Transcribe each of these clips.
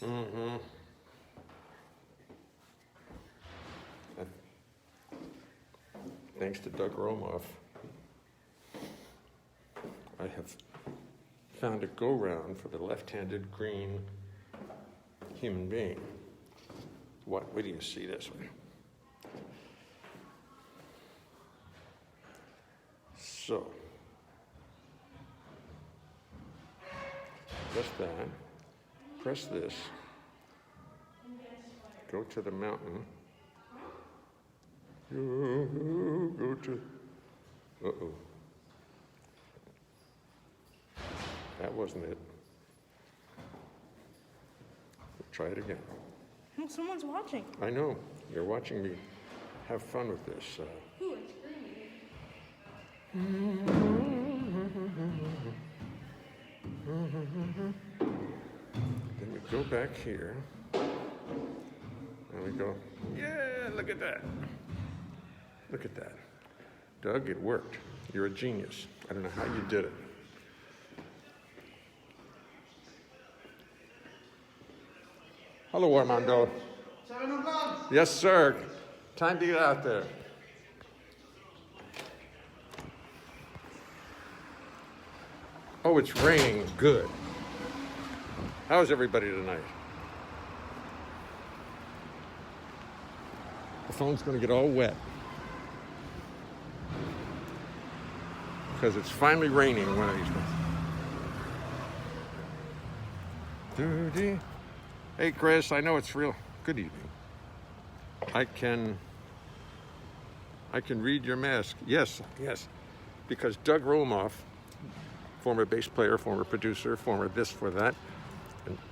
Mm-hmm. Thanks to Doug Romoff, I have found a go-round for the left-handed green human being. Wait till you see this one. So, just that, press this, go to the mountain, go to, uh-oh. That wasn't it. Try it again. Someone's watching. I know. You're watching me have fun with this. Ooh, it's Then we go back here. And we go, yeah, look at that. Look at that. Doug, it worked. You're a genius. I don't know how you did it. Hello, Armando. 7 o'clock. Yes, sir. Time to get out there. Oh, it's raining. Good. How is everybody tonight? The phone's going to get all wet. Because it's finally raining one of these days. Hey, Chris, I know it's real. Good evening. I can read your mask. Yes, because Doug Romoff, former bass player, former producer, former this, for that,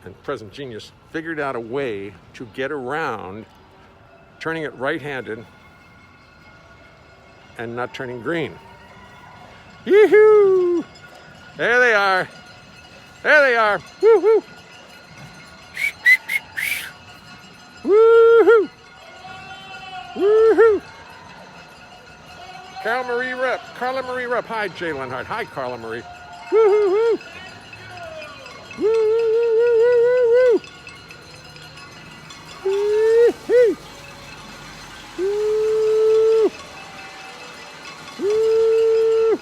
and present genius, figured out a way to get around turning it right-handed and not turning green. Yoo-hoo! There they are. There they are. Woo-hoo! Woo-hoo! Woo-hoo! Carla Marie Rupp. Hi, Jay Leonhart. Hi, Carla Marie. Woo-hoo-hoo! Woo-hoo-hoo-hoo-hoo-hoo! Woo-hoo! Woo! Woo!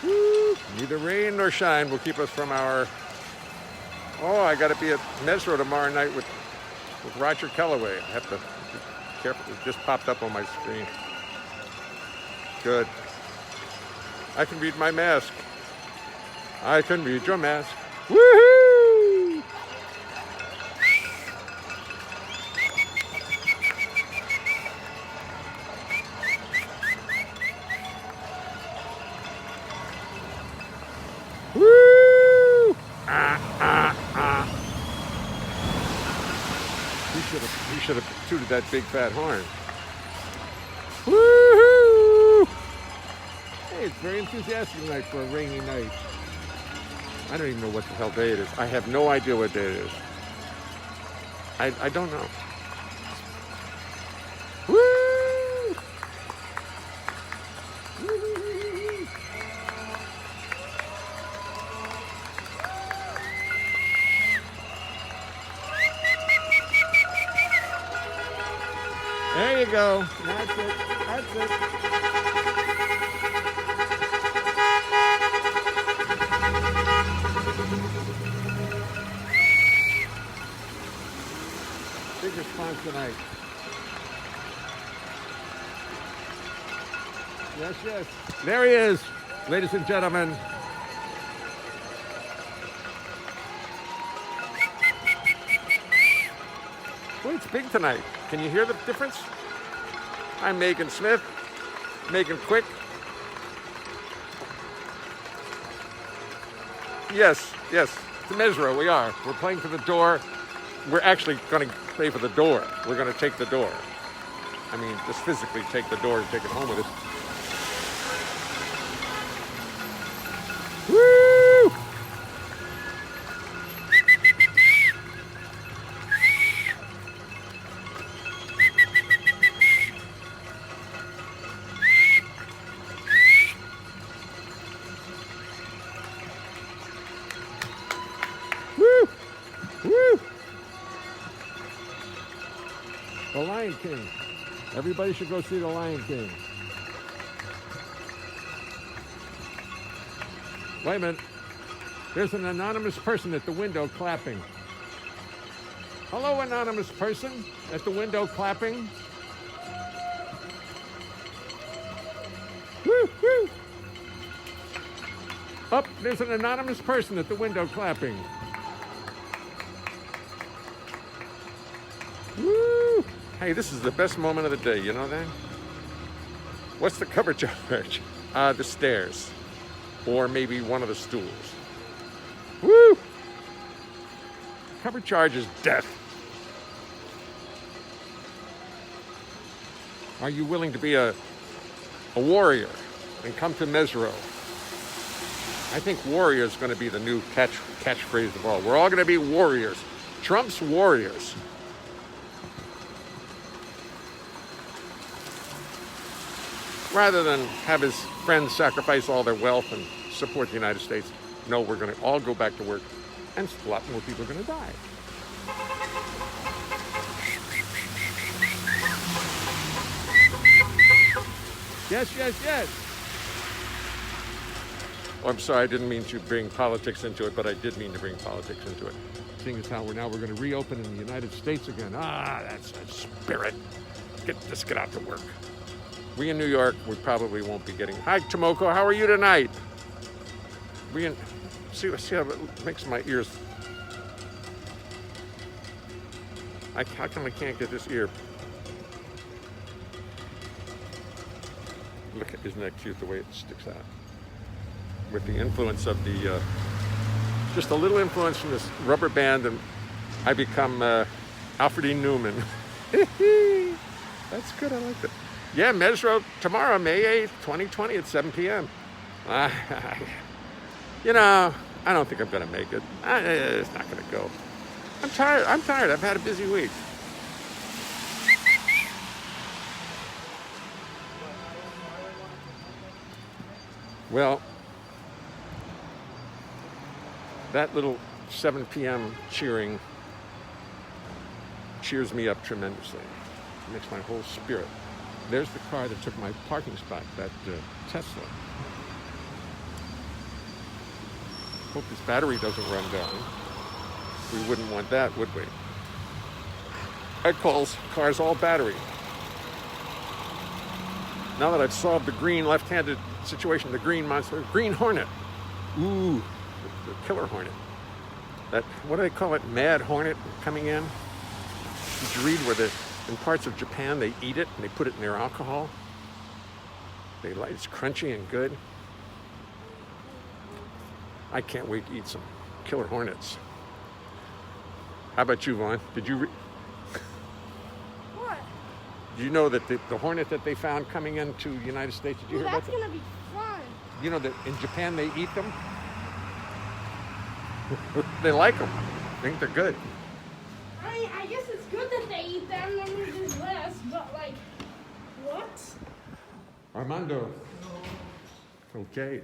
Woo! Neither rain nor shine will keep us from our... Oh, I got to be at Mesro tomorrow night with Roger Kellaway. I have to be careful. It just popped up on my screen. Good. I can read my mask. I can read your mask. Woohoo! Woo! He should have tooted that big fat horn. Woo-hoo! Hey, it's very enthusiastic tonight for a rainy night. I don't even know what the hell day it is. I have no idea what day it is. I don't know. Woo! There you go. That's it. That's it. Big response tonight. Yes, yes. There he is, ladies and gentlemen. Well, it's big tonight. Can you hear the difference? I'm Megan Smith, Megan Quick. Yes, to Mesro, we are. We're playing for the door. We're actually going to play for the door. We're going to take the door. I mean, just physically take the door and take it home with us. Woo! Woo! The Lion King. Everybody should go see The Lion King. Wait a minute. There's an anonymous person at the window clapping. Hello, anonymous person at the window clapping. Woo, woo. Up, there's an anonymous person at the window clapping. Woo! Hey, this is the best moment of the day, you know that? What's the cover charge? The stairs. Or maybe one of the stools. Woo! Cover charge is death. Are you willing to be a warrior and come to Mesro? I think warrior is going to be the new catchphrase of all. We're all going to be warriors. Trump's warriors. Rather than have his friends sacrifice all their wealth and support the United States, no, we're going to all go back to work, and a lot more people are going to die. Yes, yes, yes. Oh, I'm sorry, I didn't mean to bring politics into it, but I did mean to bring politics into it. Seeing as how we're going to reopen in the United States again. Ah, that's a spirit. Let's get out to work. We in New York, we probably won't be getting... Hi, Tomoko, how are you tonight? See how it makes my ears... How come I can't get this ear? Look, isn't that cute the way it sticks out? With the influence of the... just a little influence from this rubber band, and I become Alfred E. Newman. That's good, I like that. Yeah, Mesro tomorrow, May 8th, 2020 at 7 p.m. You know, I don't think I'm going to make it. It's not going to go. I'm tired. I've had a busy week. Well, that little 7 p.m. cheering cheers me up tremendously. It makes my whole spirit. There's the car that took my parking spot, that Tesla. Hope this battery doesn't run down. We wouldn't want that, would we? I call cars all battery. Now that I've solved the green left-handed situation, the green monster, green hornet. Ooh, the killer hornet. That, what do they call it? Mad hornet coming in? Did you read where in parts of Japan, they eat it and they put it in their alcohol? It's crunchy and good. I can't wait to eat some killer hornets. How about you, Vaughn? Did you What? Did you know that the hornet that they found coming into the United States, did you hear about that? That's gonna be fun. You know that in Japan they eat them? They like them. I think they're good. I guess it's good that they eat them when there's less, but like, what? Armando. Okay.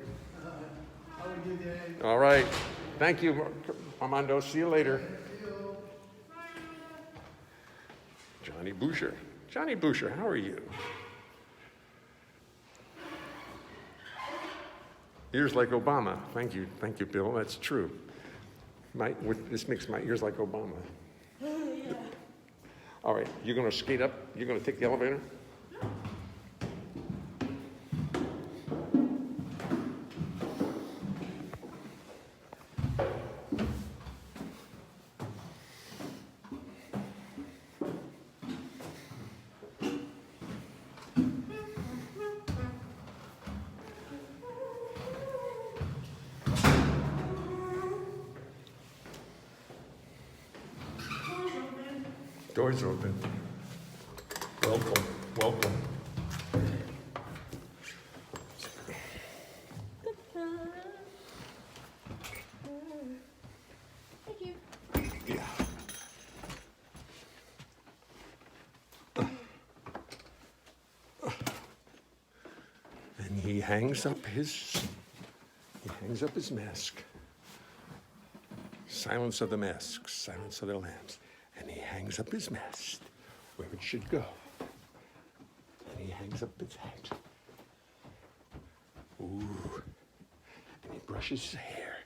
All right. Thank you, Armando. See you later. Johnny Boucher. Johnny Boucher, how are you? Ears like Obama. Thank you, Bill. That's true. This makes my ears like Obama. Yeah. All right, you're going to skate up? You're going to take the elevator? Doors open. Welcome, welcome. Thank you. Yeah. And he hangs up his mask. Silence of the masks, silence of the lambs. And he hangs up his mask. where it should go. And he hangs up his hat. Ooh. And he brushes his hair.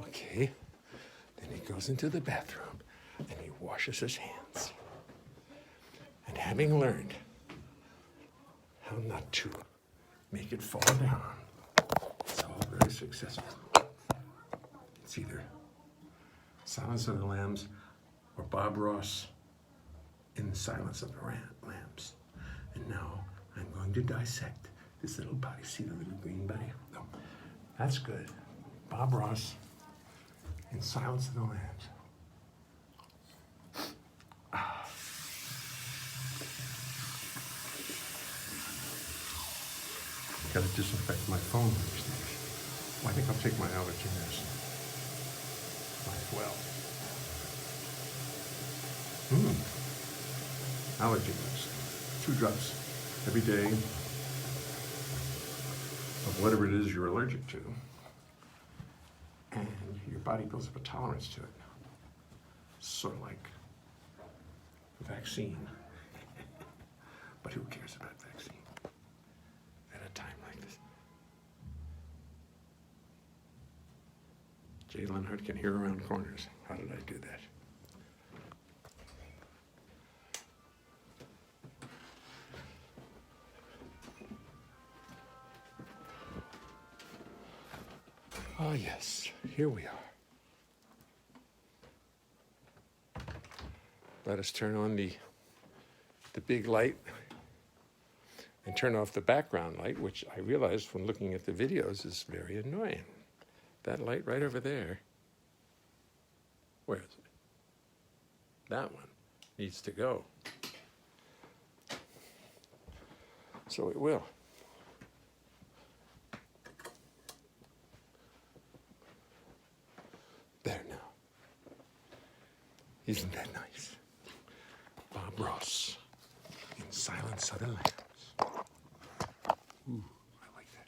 Okay. Then he goes into the bathroom and he washes his hands. And having learned how not to make it fall down, it's all very successful. It's either Silence of the Lambs or Bob Ross in the Silence of the Lambs. And now I'm going to dissect this little buddy. See the little green buddy? No, that's good. Bob Ross in Silence of the Lambs. Gotta disinfect my phone these days. Well, I think I'll take my allergy medicine. Might as well. Allergy medicine. 2 drops every day of whatever it is you're allergic to. And your body builds up a tolerance to it. Sort of like a vaccine. But who cares about vaccine at a time like this? Jay Leonhart can hear around corners. How did I do that? Ah, yes, here we are. Let us turn on the big light and turn off the background light, which I realized from looking at the videos is very annoying. That light right over there, where is it? That one needs to go. So it will. There now. Isn't that nice? Bob Ross in Silence of the Lambs. Ooh, I like that.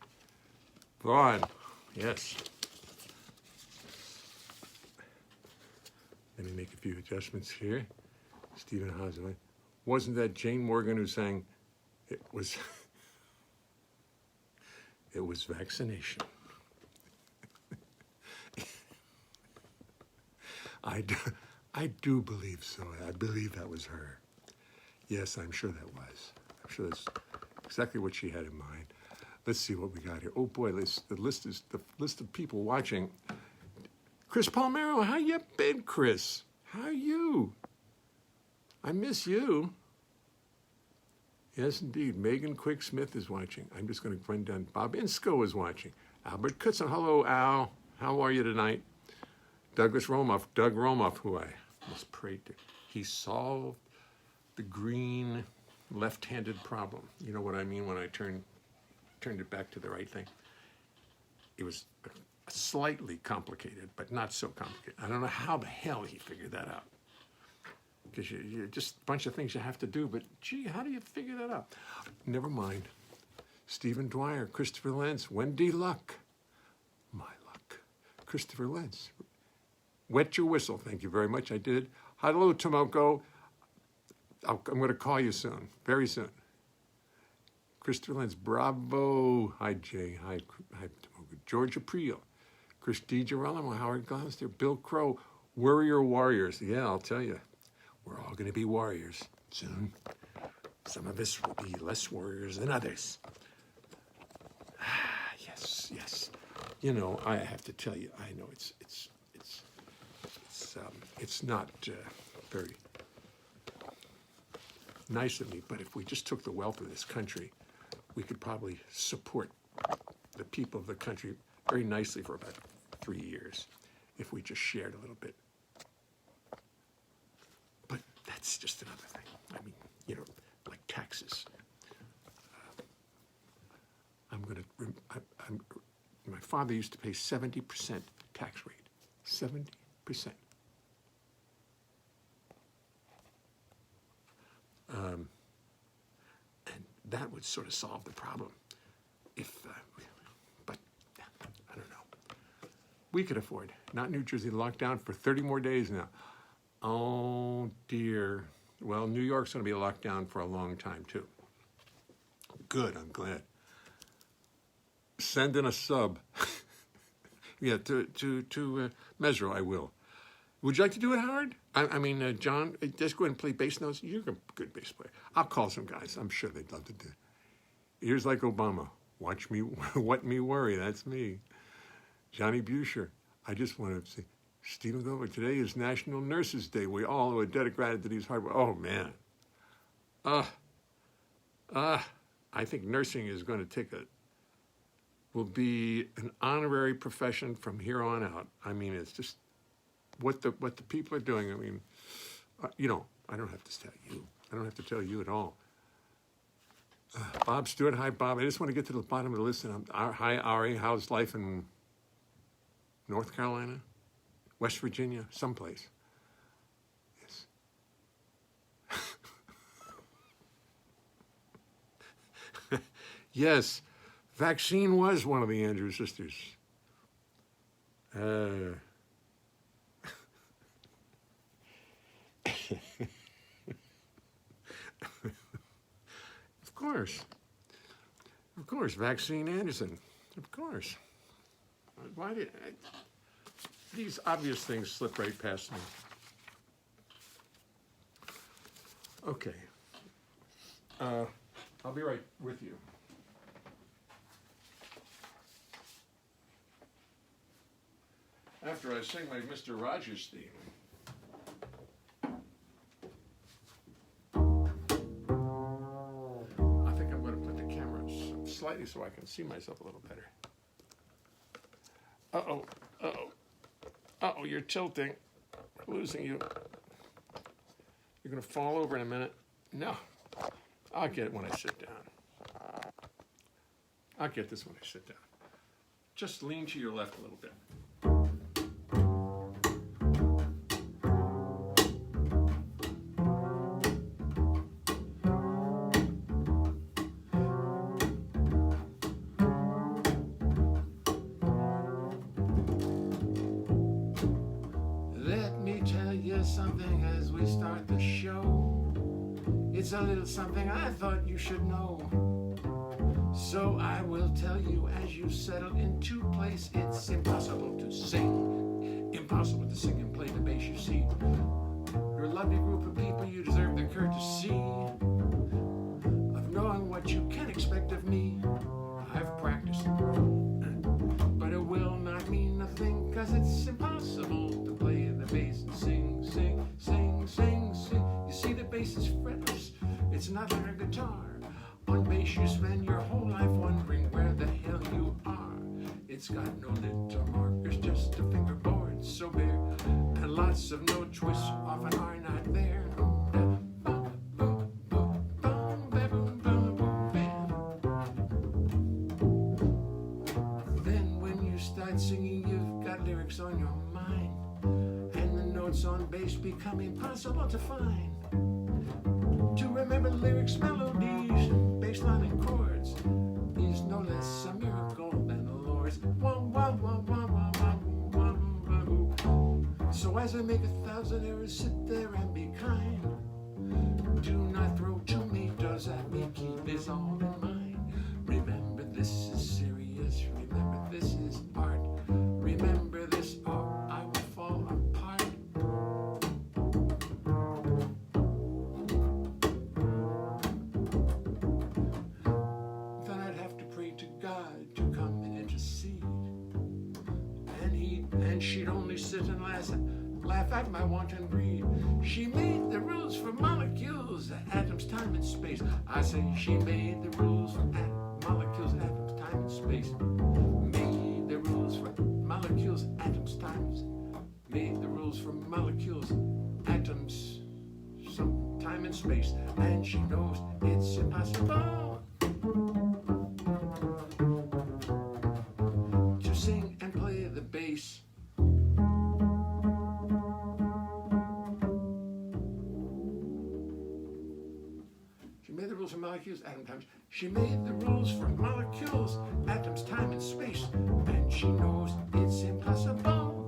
Vaughn, yes. Let me make a few adjustments here. Stephen Housley. Wasn't that Jane Morgan who sang, it was vaccination. I do believe so. I believe that was her. Yes, I'm sure that was. I'm sure that's exactly what she had in mind. Let's see what we got here. Oh boy, the list of people watching. Chris Palmero, how you been, Chris? How are you? I miss you. Yes, indeed. Megan Quick Smith is watching. I'm just going to run down. Bob Insco is watching. Albert Kutzen. Hello, Al. How are you tonight? Doug Romoff, who I must pray to. He solved the green left-handed problem. You know what I mean when I turned it back to the right thing? It was slightly complicated, but not so complicated. I don't know how the hell he figured that out. Because you're just a bunch of things you have to do, but gee, how do you figure that out? Never mind. Stephen Dwyer, Christopher Lentz, Wendy Luck. My luck. Christopher Lentz. Wet your whistle. Thank you very much. I did. Hello, Tomoko. I'm going to call you soon. Very soon. Christopher Lentz. Bravo. Hi, Jay. Hi, Tomoko. George April. Chris D. Girolamo. Howard Glanster. Bill Crow. Warrior Warriors. Yeah, I'll tell you. We're all going to be warriors soon. Some of us will be less warriors than others. Ah, yes, yes. You know, I have to tell you, I know it's not very nice of me, but if we just took the wealth of this country, we could probably support the people of the country very nicely for about 3 years if we just shared a little bit. But that's just another thing. I mean, you know, like taxes. My father used to pay 70% tax rate. 70%. And that would sort of solve the problem. But I don't know. We could afford. Not New Jersey locked down for 30 more days now. Oh dear. Well, New York's going to be locked down for a long time too. Good, I'm glad. Send in a sub. Yeah, to Mesro, I will. Would you like to do it, Howard? I mean, John, just go ahead and play bass notes. You're a good bass player. I'll call some guys. I'm sure they'd love to do it. Here's like Obama. Watch me, what me worry. That's me. Johnny Busher. I just want to say, Stephen Glover, today is National Nurses Day. We all are dedicated to these hard work. Oh, man. I think nursing is going to will be an honorary profession from here on out. I mean, it's just what the people are doing. I mean, I don't have to tell you. I don't have to tell you at all. Bob Stewart, hi, Bob. I just want to get to the bottom of the list. Hi, Ari. How's life in North Carolina? West Virginia? Someplace. Yes. Yes. Vaccine was one of the Andrew sisters. Of course, Vaccine Anderson. Of course. Why did these obvious things slip right past me? Okay. I'll be right with you. After I sing my Mr. Rogers theme. I think I'm going to put the camera slightly so I can see myself a little better. Uh-oh, uh-oh. Uh-oh, you're tilting. We're losing you. You're going to fall over in a minute. No, I'll get it when I sit down. I'll get this when I sit down. Just lean to your left a little bit. Something as we start the show. It's a little something I thought you should know. So I will tell you as you settle into place, it's impossible to sing. Impossible to sing and play the bass, you see. You're a lovely group of people, you deserve the courtesy of knowing what you can expect of me. I've practiced, but it will not mean a thing, 'cause it's impossible to play the bass and sing, sing, sing, sing, sing. You see, the bass is fretless, it's not like a guitar. On bass you spend your whole life wondering where the hell you are. It's got no little markers, just a fingerboard so bare, and lots of note twists often are not there. Singing, you've got lyrics on your mind, and the notes on bass become impossible to find. To remember lyrics, melodies, bass line and chords is no less a miracle than the Lord's. So as I make 1,000 errors, sit there and be kind. Do not throw tomatoes at me, keep this all in mind. Remember, this is serious. Remember, this is art. Remember this, or I will fall apart. Then I'd have to pray to God to come and intercede. And she'd only sit and laugh at my wanton greed. She made the rules for molecules, atoms, time, and space. I say she made the rules for molecules, atoms, time, and space. Made the rules for molecules, atoms, times. Made the rules for molecules, atoms, some time and space. And she knows it's impossible to sing and play the bass. She made the rules for molecules, atom times. She made the rules for molecules, atoms, time, and space, and she knows it's impossible.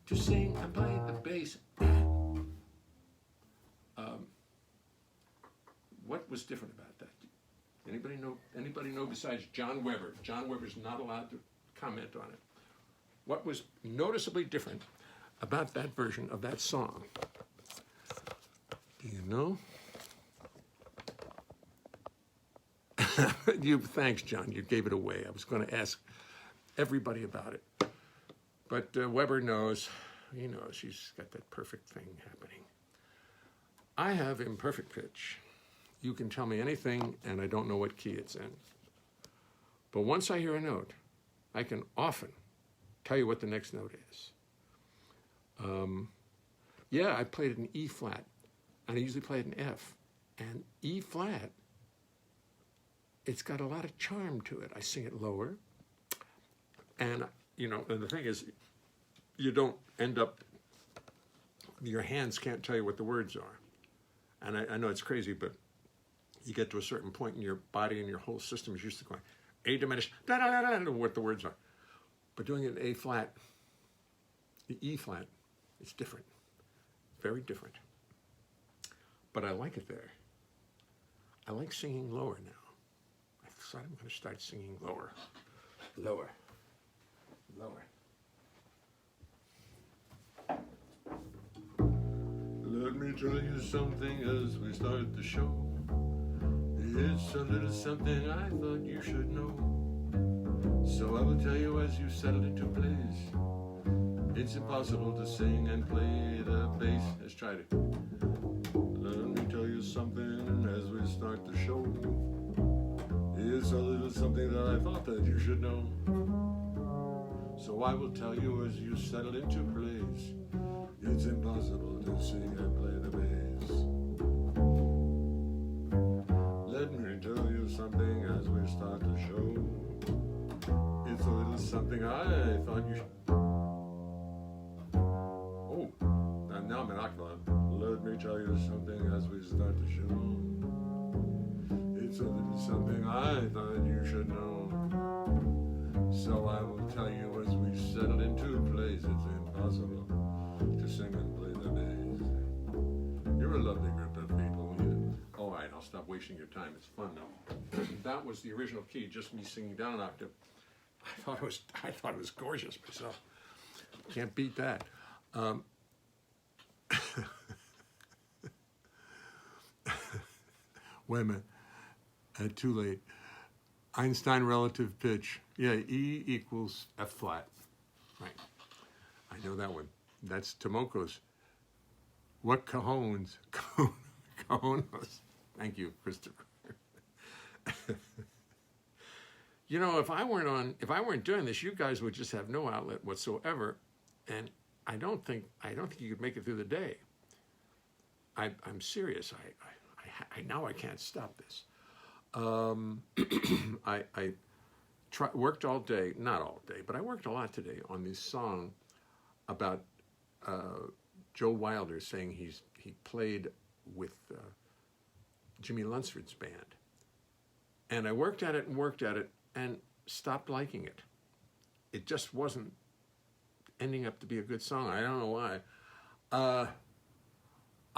To sing and play the bass. What was different about that? Anybody know? Anybody know besides John Weber? John Weber's not allowed to comment on it. What was noticeably different about that version of that song? Do you know? Thanks, John. You gave it away. I was going to ask everybody about it, but Weber knows. He knows. He's got that perfect thing happening. I have imperfect pitch. You can tell me anything, and I don't know what key it's in. But once I hear a note, I can often tell you what the next note is. Yeah, I played it in E flat, and I usually play it in F. And E flat, it's got a lot of charm to it. I sing it lower, and and the thing is, you don't end up, your hands can't tell you what the words are. And I know it's crazy, but you get to a certain point in your body and your whole system is used to going A diminished, da da da da, da, what the words are. But doing it in A flat, the E flat, it's different, very different. But I like it there. I like singing lower now. I decided I'm going to start singing lower, lower, lower. Let me tell you something as we start the show. It's a little something I thought you should know. So I will tell you as you settle into place. It's impossible to sing and play the bass. Let's try it. Let me tell you something as we start the show. It's a little something that I thought that you should know. So I will tell you as you settle into place. It's impossible to sing and play the bass. Let me tell you something as we start the show. It's a little something I thought you should. Oh, and now I'm an octave. Let me tell you something as we start the show. It's a little something I thought you should know. So I will tell you as we settle into place. It's impossible to sing and play the bass. You're a lovely group of people. All right, I'll stop wasting your time. It's fun though. That was the original key, just me singing down an octave. I thought it was gorgeous myself. Can't beat that. Wait a minute. Too late. Einstein relative pitch. Yeah, E equals F flat. Right. I know that one. That's Tomoko's. What cajones? Cajonos. Thank you, Christopher. If I weren't doing this, you guys would just have no outlet whatsoever, and I don't think you could make it through the day. I'm serious. Now I can't stop this. I worked all day, not all day, but I worked a lot today on this song about Joe Wilder saying he played with Jimmy Lunceford's band. And I worked at it and stopped liking it. It just wasn't ending up to be a good song. I don't know why. I'll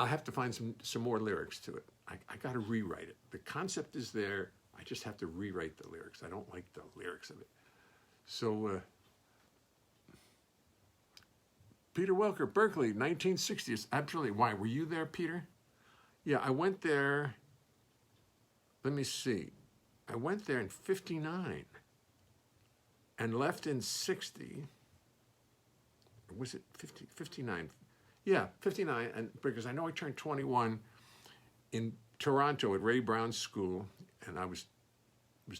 have to find some more lyrics to it. I got to rewrite it. The concept is there. I just have to rewrite the lyrics. I don't like the lyrics of it. So, Peter Welker, Berkeley, 1960s. Absolutely. Why? Were you there, Peter? Yeah, I went there. Let me see. I went there in 59 and left in 60. Or was it 50, 59? Yeah, 59. And because I know I turned 21 in Toronto at Ray Brown's school, and it was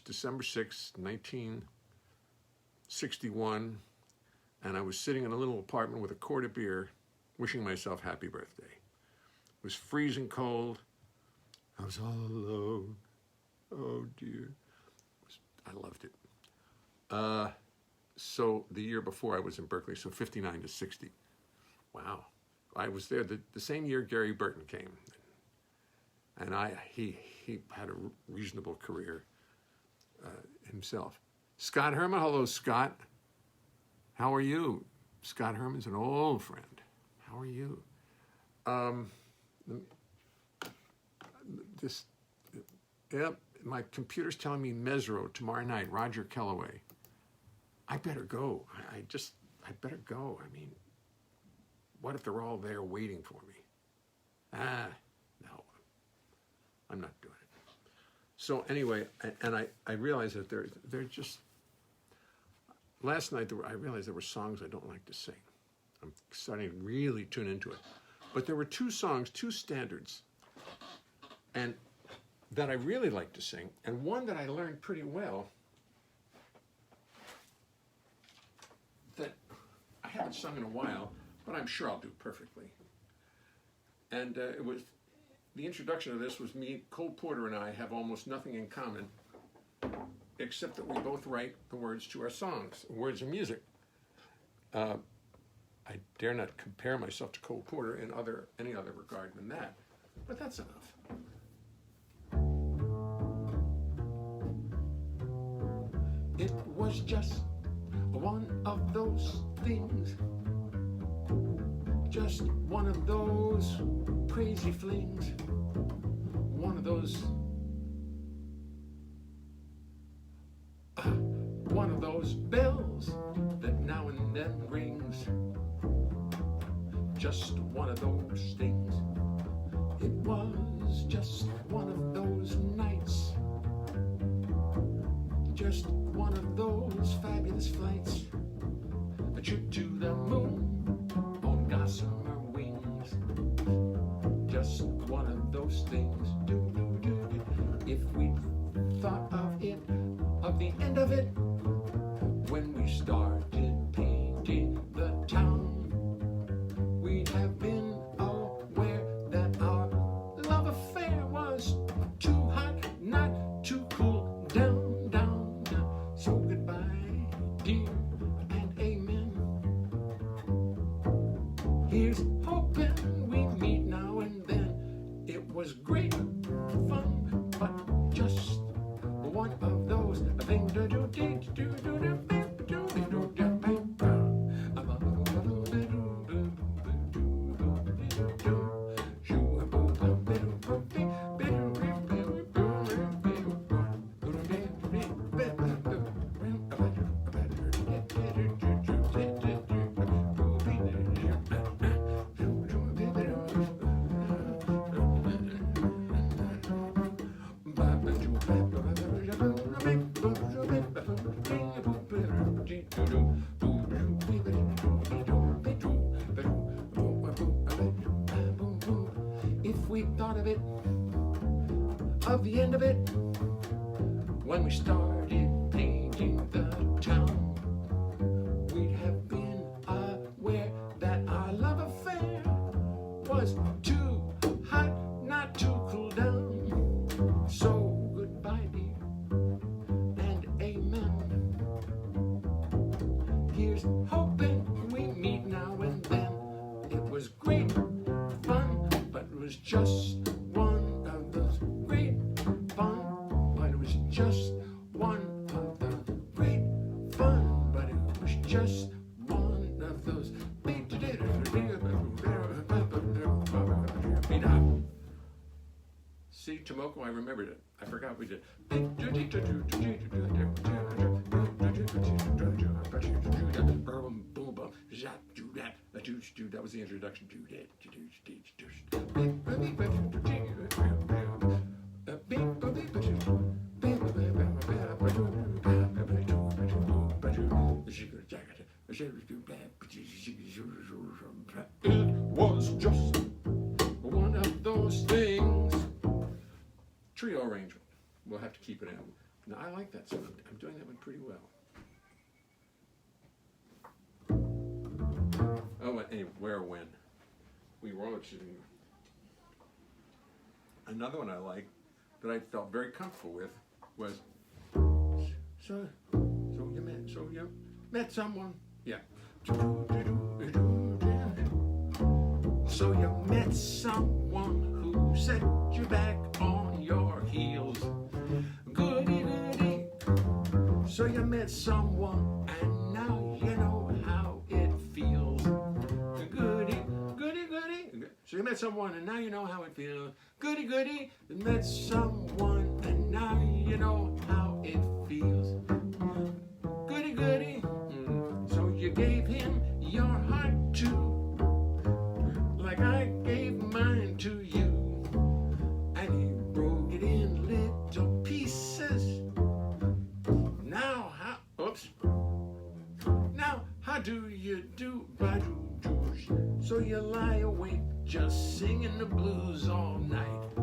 December 6, 1961, and I was sitting in a little apartment with a quart of beer, wishing myself happy birthday. It was freezing cold. I was all alone. Oh dear. I loved it. So the year before I was in Berkeley, so 59 to 60. Wow. I was there the same year Gary Burton came. And he had a reasonable career himself. Scott Herman, hello, Scott. How are you? Scott Herman's an old friend. How are you? My computer's telling me Mesro tomorrow night, Roger Kellaway. I better go. I better go. I mean, what if they're all there waiting for me? No, I'm not doing it. So anyway, I realized that they're just, last night I realized there were songs I don't like to sing. I'm starting to really tune into it. But there were two songs, two standards, and that I really like to sing, and one that I learned pretty well that I haven't sung in a while, but I'm sure I'll do perfectly. And it was, the introduction of this was me, Cole Porter and I have almost nothing in common, except that we both write the words to our songs, words and music. I dare not compare myself to Cole Porter in any other regard than that, but that's enough. It was just one of those things, just one of those crazy flings, one of those bells that now and then rings, just one of those things. It was just one of those nights, just one of those fabulous flights, a trip to the moon on gossamer wings, just one of those things. If we thought of it, of the end of it, when we started painting the town, we'd have been aware that our love affair was too hot not to cool down, down, down. So goodbye, dear, and amen. Here's hoping we meet now and then. It was great fun, but just one of those things. If we thought of it, of the end of it, when we started painting the town, we'd have been aware that our love affair was too hot not to cool down. So goodbye, dear, and amen. Here's hoping we meet now and then. It was great fun, but it was just one of those great fun, but it was just one of the great fun, but it was just one of those. See, Tomoko, I remembered it. I forgot we did. That was the introduction. It was just one of those things. Trio arrangement. We'll have to keep it in. Now, I like that song. I'm doing that one pretty well. Oh, anyway, where, when? We wrote it. Another one I liked that I felt very comfortable with was So you met someone. Yeah. So you met someone who set you back on your heels. Goody, goody. So you met someone and now you know how it feels. Goody, goody, goody. So you met someone and now you know how it feels. Goody, goody. You met someone and now you know how it feels. Goody, goody. So you gave him your heart too, like I gave mine to you. And he broke it in little pieces. Now how do you do, ba-doo-doo? So you lie awake just singing the blues all night.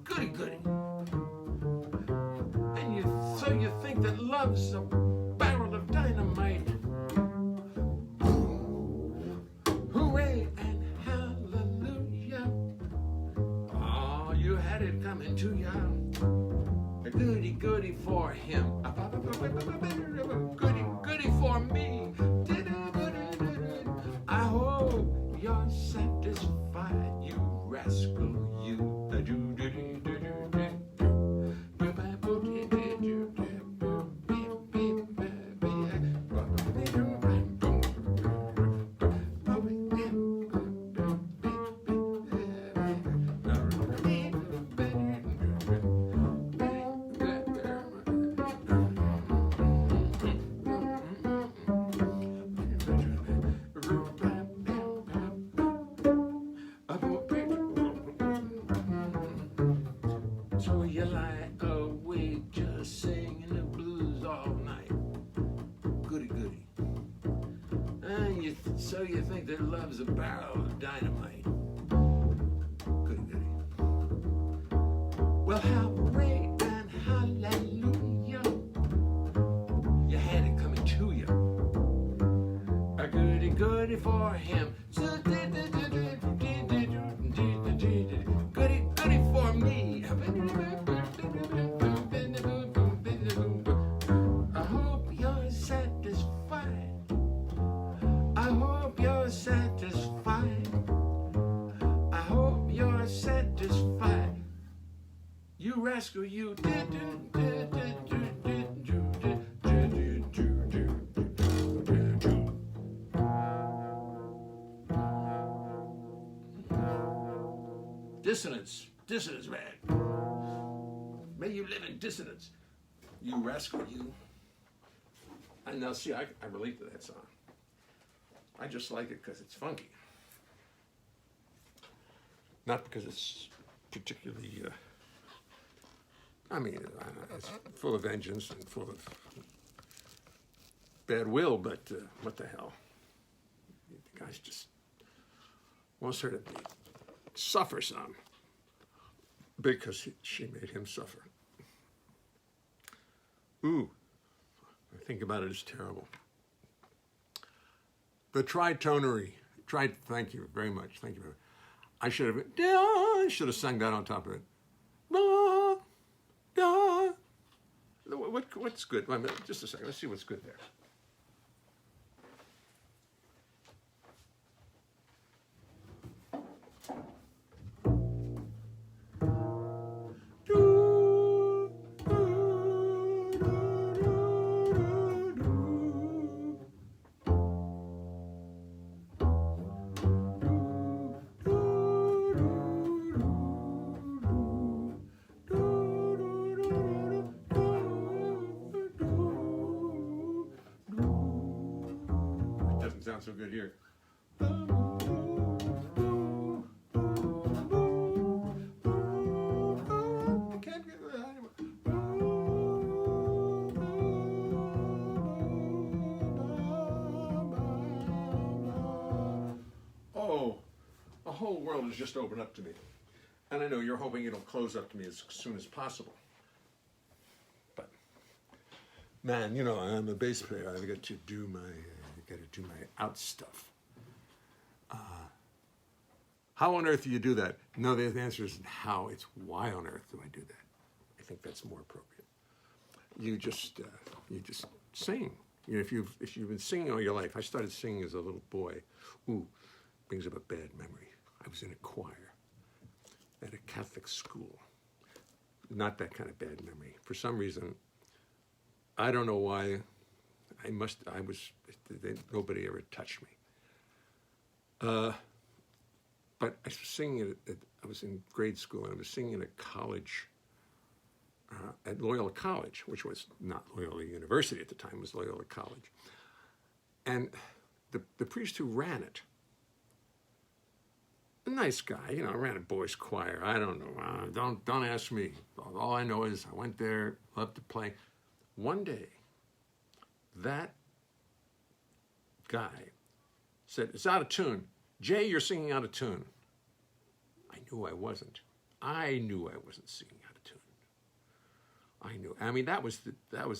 Goody, goody. And so you think that love's a barrel of dynamite. Hooray and hallelujah. Oh, you had it coming to ya. Goody, goody for him. Goody, goody for me. I hope you're satisfied, you rascal, you. So you lie awake just singing the blues all night. Goody, goody. And so you think that love's a barrel of dynamite. Goody, goody. Well, hooray and hallelujah. You had it coming to you. A goody, goody for him. Goody, goody for me. I hope you're satisfied. I hope you're satisfied. I hope you're satisfied. You rascal, you. Dissonance, man. May you live in dissonance. You rascal, you. And now, see, I relate to that song. I just like it because it's funky. Not because it's particularly, it's full of vengeance and full of bad will, but what the hell? The guy's just wants her to suffer some because she made him suffer. Ooh, I think about it, it's terrible. The tritonery. Thank you very much. Thank you very much. I should have sang that on top of it. What's good? Wait a minute, just a second. Let's see what's good there. Sounds so good here. I can't get that anymore. Oh, the whole world has just opened up to me. And I know you're hoping it'll close up to me as soon as possible. But, man, I'm a bass player. I've got to do my out stuff. How on earth do you do that? No, the answer isn't how, it's why on earth do I do that? I think that's more appropriate. you just sing. You know, if you've been singing all your life. I started singing as a little boy. Ooh, brings up a bad memory. I was in a choir at a Catholic school. Not that kind of bad memory. For some reason, I don't know why. Nobody ever touched me. But I was singing I was in grade school, and I was singing at college, at Loyola College, which was not Loyola University at the time, it was Loyola College. And the priest who ran it, a nice guy, you know, ran a boys' choir. I don't know. Don't ask me. All I know is I went there, loved to play. One day, that guy said, "It's out of tune. Jay, you're singing out of tune." I knew I wasn't. I knew I wasn't singing out of tune. I knew. I mean, that was,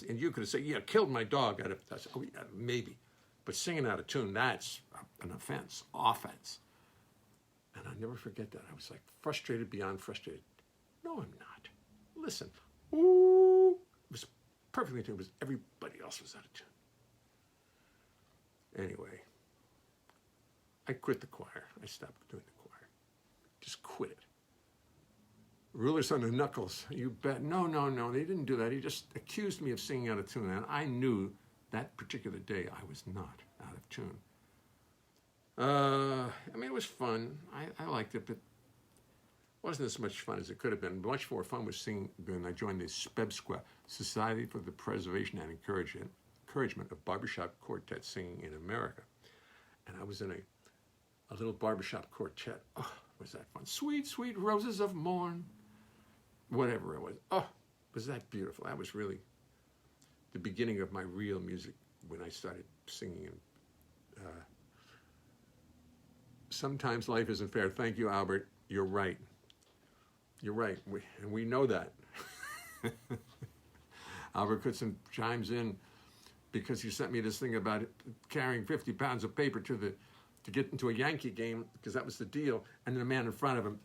and you could have said, "Yeah, killed my dog." I said, "Oh, yeah, maybe." But singing out of tune, that's an offense. And I'll never forget that. I was like frustrated beyond frustrated. No, I'm not. Listen. Ooh. It was perfectly in tune. It was everybody else was out of tune. Anyway, I quit the choir. I stopped doing the choir. Just quit it. Rulers on the knuckles. You bet. No. They didn't do that. He just accused me of singing out of tune. And I knew that particular day I was not out of tune. I mean, it was fun. I liked it, but it wasn't as much fun as it could have been. Much more fun was singing when I joined the SPEBSQUA, Society for the Preservation and Encouragement of Barbershop Quartet Singing in America. And I was in a little barbershop quartet. Oh, was that fun. Sweet, sweet roses of morn. Whatever it was. Oh, was that beautiful. That was really the beginning of my real music when I started singing. Sometimes life isn't fair. Thank you, Albert. You're right. You're right. We know that. Albert Goodson chimes in because he sent me this thing about carrying 50 pounds of paper to get into a Yankee game, because that was the deal. And then the man in front of him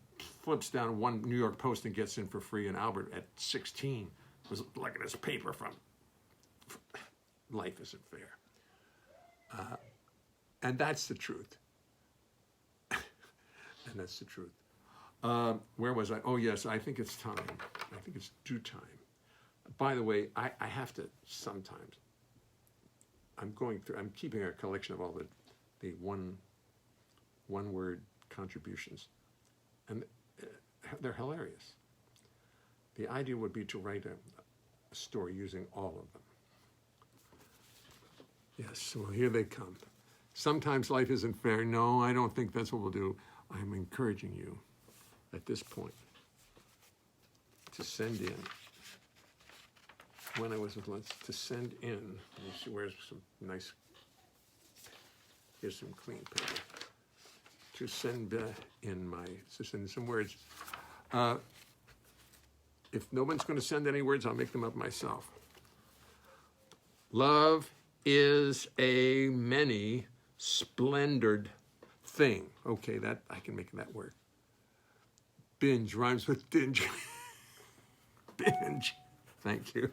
flips down one New York Post and gets in for free. And Albert, at 16, was looking at his paper from life isn't fair. And that's the truth. And that's the truth. Where was I? Oh, yes, I think it's time. I think it's due time. By the way, I have to sometimes. I'm keeping a collection of all the one-word contributions. And they're hilarious. The idea would be to write a story using all of them. Yes, well, here they come. Sometimes life isn't fair. No, I don't think that's what we'll do. I'm encouraging you at this point to send in, when I was with Lance, to send in, let me see, where's some nice, here's some clean paper, to send in some words. If no one's going to send any words, I'll make them up myself. Love is a many splendored thing. Okay, that I can make that work. Binge rhymes with dinge. Binge. Thank you.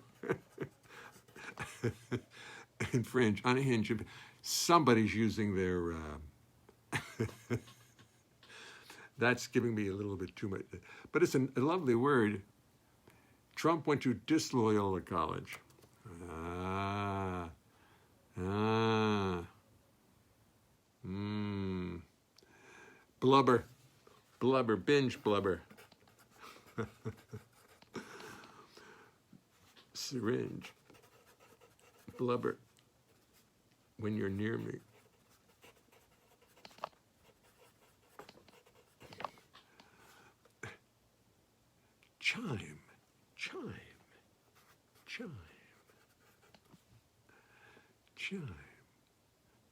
Infringe, unhinge. Somebody's using their. That's giving me a little bit too much, but it's a lovely word. Trump went to Loyola College. Blubber, binge blubber. Syringe, blubber, when you're near me. Chime.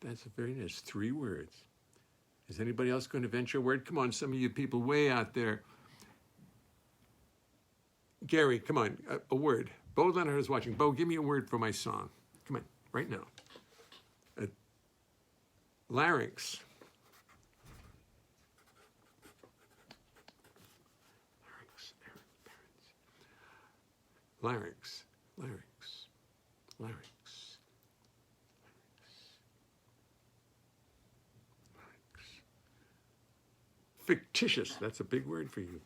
That's very nice. 3 words. Is anybody else going to venture a word? Come on, some of you people way out there. Gary, come on, a word. Bo Leonhart is watching. Bo, give me a word for my song. Come on, right now. Larynx. Larynx. Larynx. Fictitious, that's a big word for you.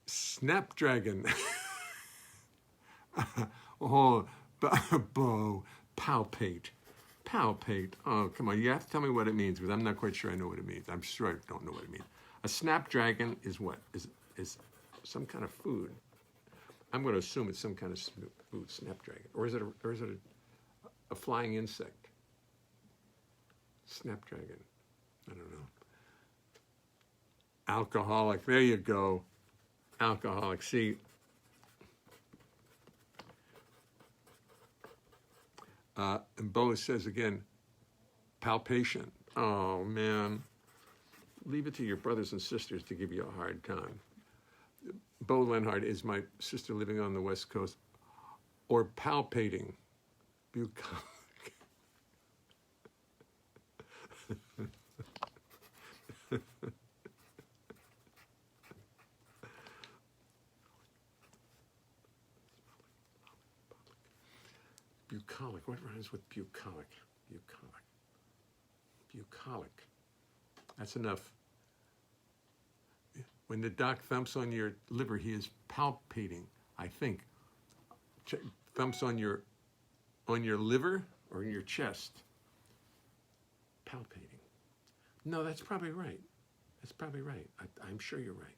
Snapdragon. Oh, Bo, palpate. Palpate. Oh, come on, you have to tell me what it means because I'm not quite sure I know what it means. I'm sure I don't know what it means. A snapdragon is what? Is some kind of food. I'm going to assume it's some kind of food, snapdragon. Or is it a flying insect? Snapdragon. I don't know. Alcoholic. There you go. Alcoholic. See, and Bo says again, palpation. Oh, man. Leave it to your brothers and sisters to give you a hard time. Bo Leonhart is my sister living on the West Coast. Or palpating. Bucolic. Bucolic. What rhymes with bucolic? Bucolic. Bucolic. That's enough. When the doc thumps on your liver, he is palpating, I think. Thumps on your liver or in your chest. Palpating. No, that's probably right. That's probably right. I'm sure you're right.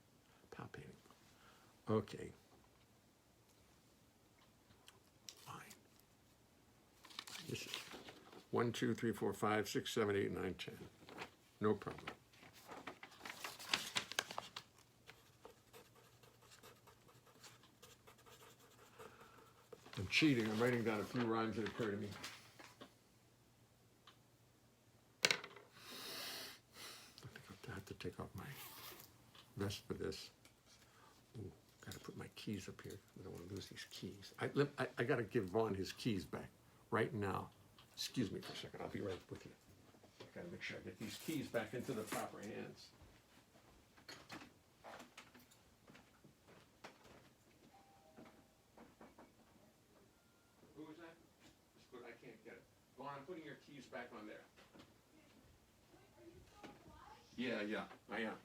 Palpating. Okay. Fine. This is 1, 2, 3, 4, 5, 6, 7, 8, 9, 10. No problem. I'm cheating. I'm writing down a few rhymes that occur to me. I think I'll have to take off my vest for this. Ooh, got to put my keys up here. I don't want to lose these keys. I got to give Vaughn his keys back right now. Excuse me for a second. I'll be right with you. I got to make sure I get these keys back into the proper hands. Who was that? I can't get it. Vaughn, I'm putting your keys back on there. Yeah, I am.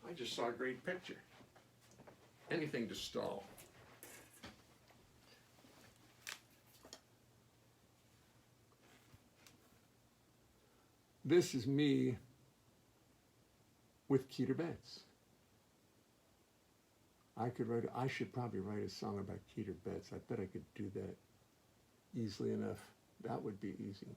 I just saw a great picture. Anything to stall. This is me with Keter Betts. I should probably write a song about Keter Betts. I bet I could do that easily enough. That would be easy.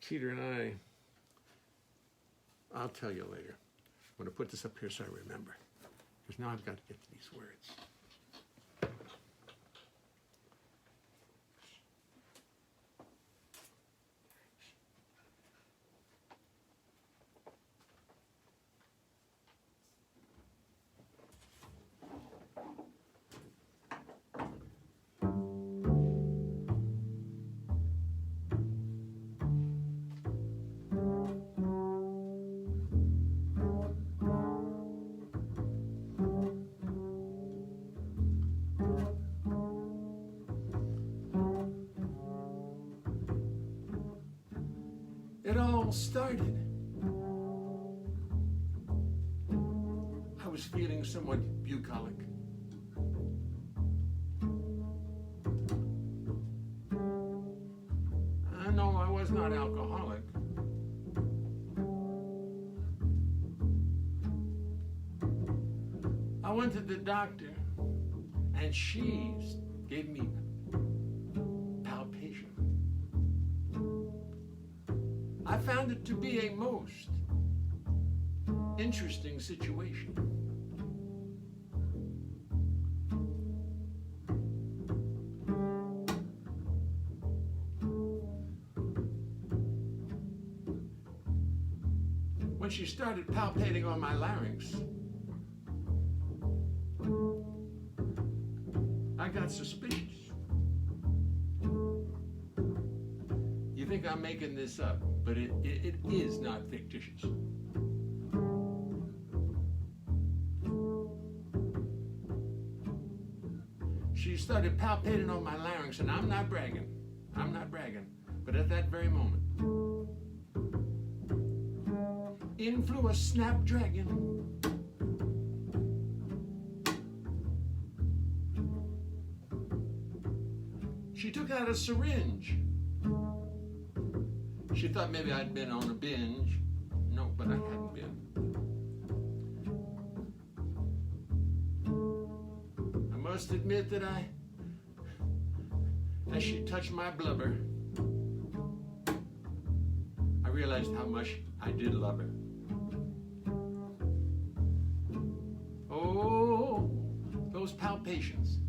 Keter and I'll tell you later. I'm going to put this up here so I remember. Because now I've got to get to these words. It all started. I was feeling somewhat bucolic. No, I was not alcoholic. I went to the doctor, and she gave me palpation. I found it to be a most interesting situation. When she started palpating on my larynx, I got suspicious. You think I'm making this up, but it is not fictitious. She started palpating on my larynx, and I'm not bragging, but at that very moment, in flew a snapdragon. She took out a syringe. She thought maybe I'd been on a binge. No, but I hadn't been. I must admit that as she touched my blubber, I realized how much I did love her. Oh, those palpations.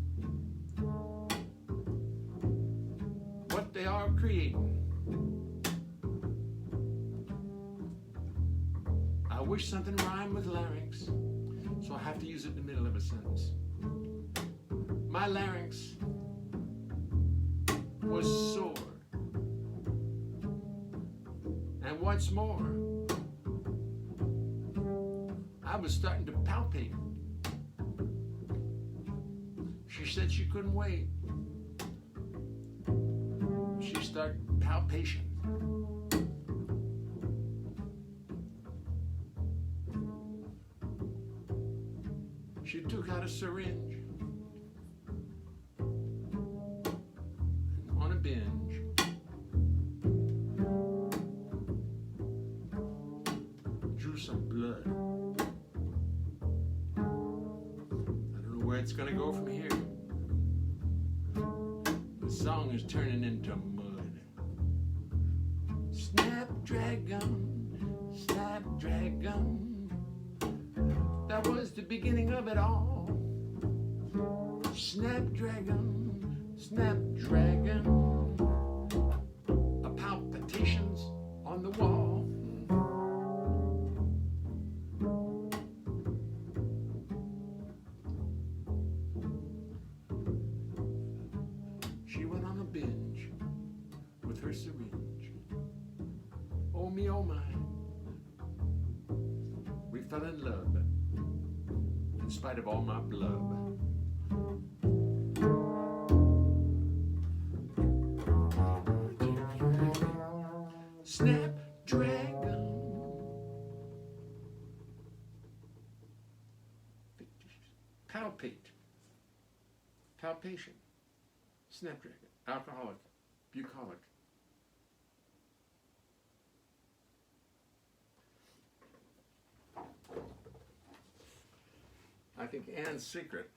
What they are creating. I wish something rhymed with larynx, so I have to use it in the middle of a sentence. My larynx was sore. And what's more, I was starting to palpate. She said she couldn't wait. She started palpation. She took out a syringe on a binge. Drew some blood. I don't know where it's gonna go from here. The song is turning into mud. Snapdragon, snapdragon. That was the beginning of it all. Snapdragon, snapdragon. A palpitations on the wall. She went on a binge with her syringe. Oh me, oh my. We fell in love. In spite of all my blub. Snapdragon. Palpate. Palpation. Snapdragon. Alcoholic. Bucolic. I think Anne's secret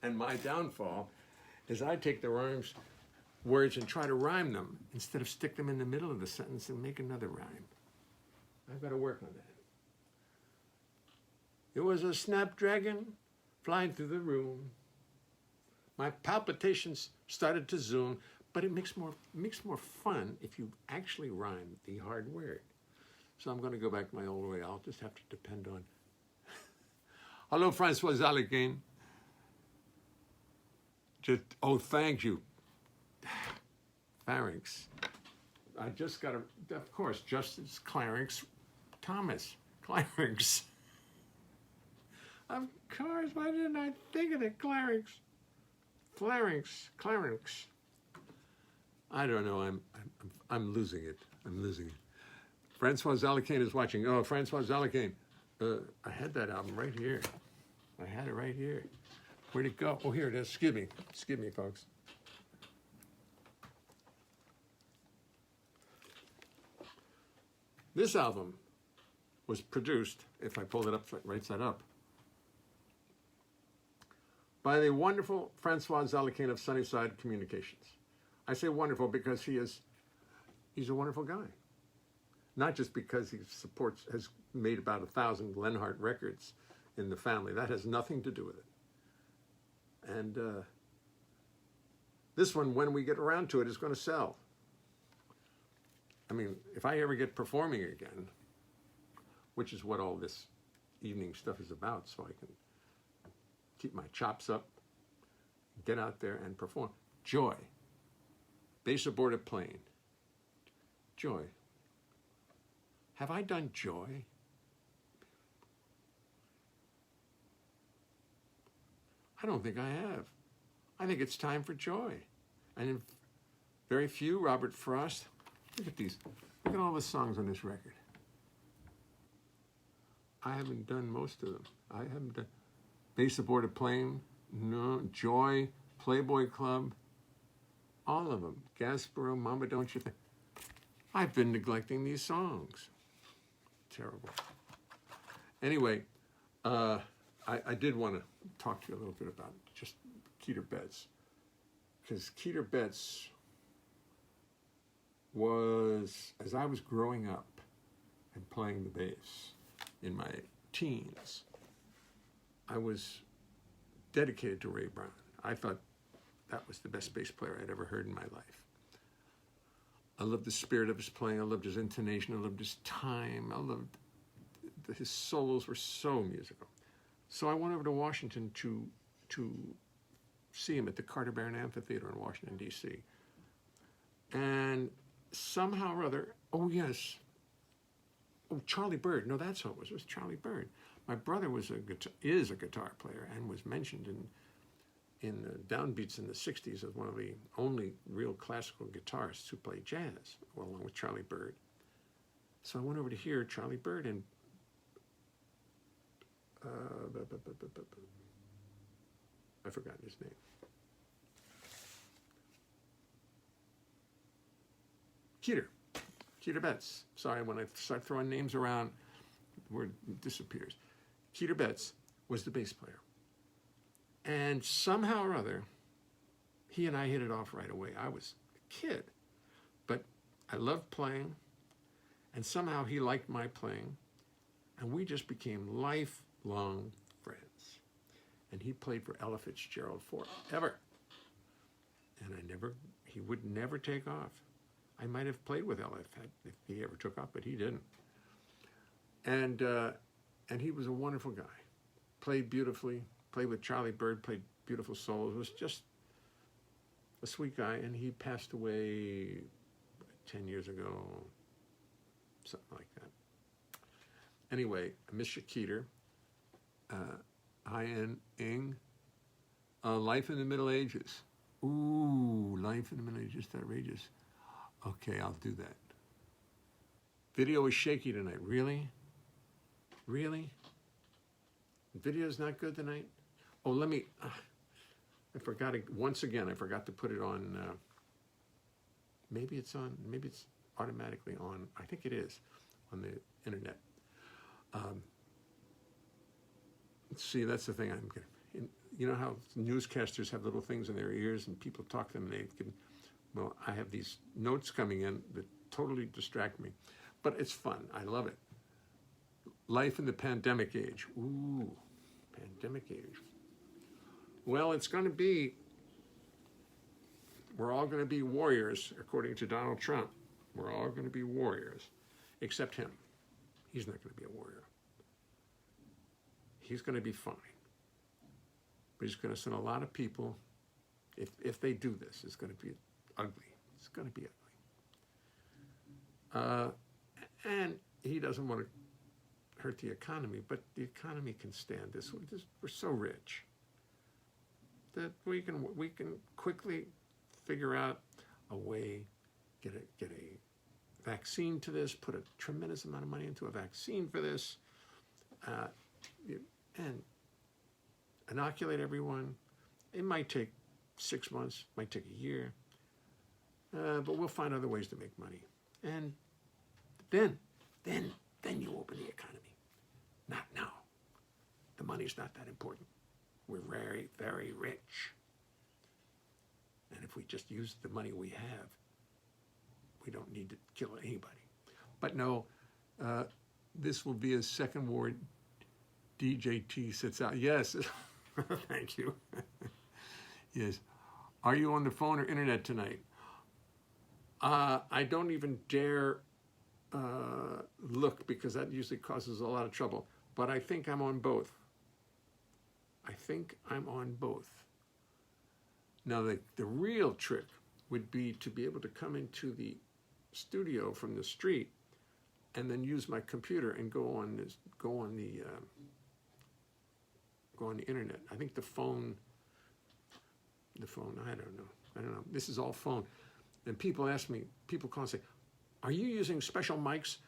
and my downfall is I take the words and try to rhyme them instead of stick them in the middle of the sentence and make another rhyme. I've got to work on that. It was a snapdragon flying through the room. My palpitations started to zoom, but it makes more fun if you actually rhyme the hard word. So I'm going to go back my old way. I'll just have to depend on. Hello, Francois Zalikin. Oh, thank you. Pharynx. I just got of course, Justice Clarence Thomas. Clarence. Of course, why didn't I think of it? Clarence. Clarence. I don't know, I'm losing it. Francois Zalikin is watching. Oh, Francois Zalikin. I had that album right here. I had it right here. Where'd it go? Oh, here it is. Excuse me, folks. This album was produced, if I pull it up right side up, by the wonderful Francois Zalikin of Sunnyside Communications. I say wonderful because he's a wonderful guy. Not just because he has made about 1,000 Leonhart records in the family. That has nothing to do with it. And this one, when we get around to it, is going to sell. I mean, if I ever get performing again, which is what all this evening stuff is about, so I can keep my chops up, get out there and perform. Joy. Bass aboard a plane. Joy. Have I done Joy? I don't think I have. I think it's time for Joy. And in very few, Robert Frost. Look at these. Look at all the songs on this record. I haven't done most of them. I haven't done Bass Aboard a Plane, no, Joy, Playboy Club, all of them. Gasparro, Mama Don't You Think. I've been neglecting these songs. Terrible. Anyway, I did want to talk to you a little bit about just Keter Betts. Because Keter Betts was, as I was growing up and playing the bass in my teens, I was dedicated to Ray Brown. I thought that was the best bass player I'd ever heard in my life. I loved the spirit of his playing. I loved his intonation. I loved his time. I loved his solos were so musical. So I went over to Washington to see him at the Carter Barron Amphitheater in Washington, D.C. And somehow or other, oh yes, oh Charlie Bird. No, that's who it was. It was Charlie Bird. My brother is a guitar player and was mentioned in the downbeats in the 60s as one of the only real classical guitarists who played jazz, along with Charlie Bird. So I went over to hear Charlie Bird and I've forgotten his name. Keter Betts. Sorry, when I start throwing names around, the word disappears. Keter Betts was the bass player. And somehow or other, he and I hit it off right away. I was a kid, but I loved playing, and somehow he liked my playing, and we just became lifelong friends. And he played for Ella Fitzgerald forever. And he would never take off. I might have played with Ella if he ever took off, but he didn't. And he was a wonderful guy. Played beautifully, played with Charlie Bird, played beautiful solos, was just a sweet guy, and he passed away 10 years ago, something like that. Anyway, I miss you, Keter. Ing. Life in the Middle Ages. Ooh, Life in the Middle Ages, outrageous. Okay, I'll do that. Video is shaky tonight. Really? Really? Video's not good tonight? Oh, let me, I forgot it, once again, I forgot to put it on, maybe it's automatically on, I think it is, on the internet. See, that's the thing you know how newscasters have little things in their ears and people talk to them and they can, well, I have these notes coming in that totally distract me, but it's fun. I love it. Life in the pandemic age. Ooh, pandemic age. Well, it's going to be, we're all going to be warriors, according to Donald Trump. We're all going to be warriors, except him. He's not going to be a warrior. He's going to be fine. But he's going to send a lot of people, if they do this, it's going to be ugly. It's going to be ugly. And he doesn't want to hurt the economy, but the economy can stand this. We're so rich that we can quickly figure out a way, get a vaccine to this, put a tremendous amount of money into a vaccine for this, and inoculate everyone. It might take 6 months, might take a year, but we'll find other ways to make money. And then you open the economy. Not now. The money's not that important. We're very, very rich. And if we just use the money we have, we don't need to kill anybody. But no, this will be a second war. DJT sits out. Yes. Thank you. Yes. Are you on the phone or internet tonight? I don't even dare look because that usually causes a lot of trouble. But I think I'm on both. I think I'm on both. Now, the real trick would be to be able to come into the studio from the street and then use my computer and go on the internet. I think the phone, I don't know. This is all phone. And people ask me, people call and say, are you using special mics?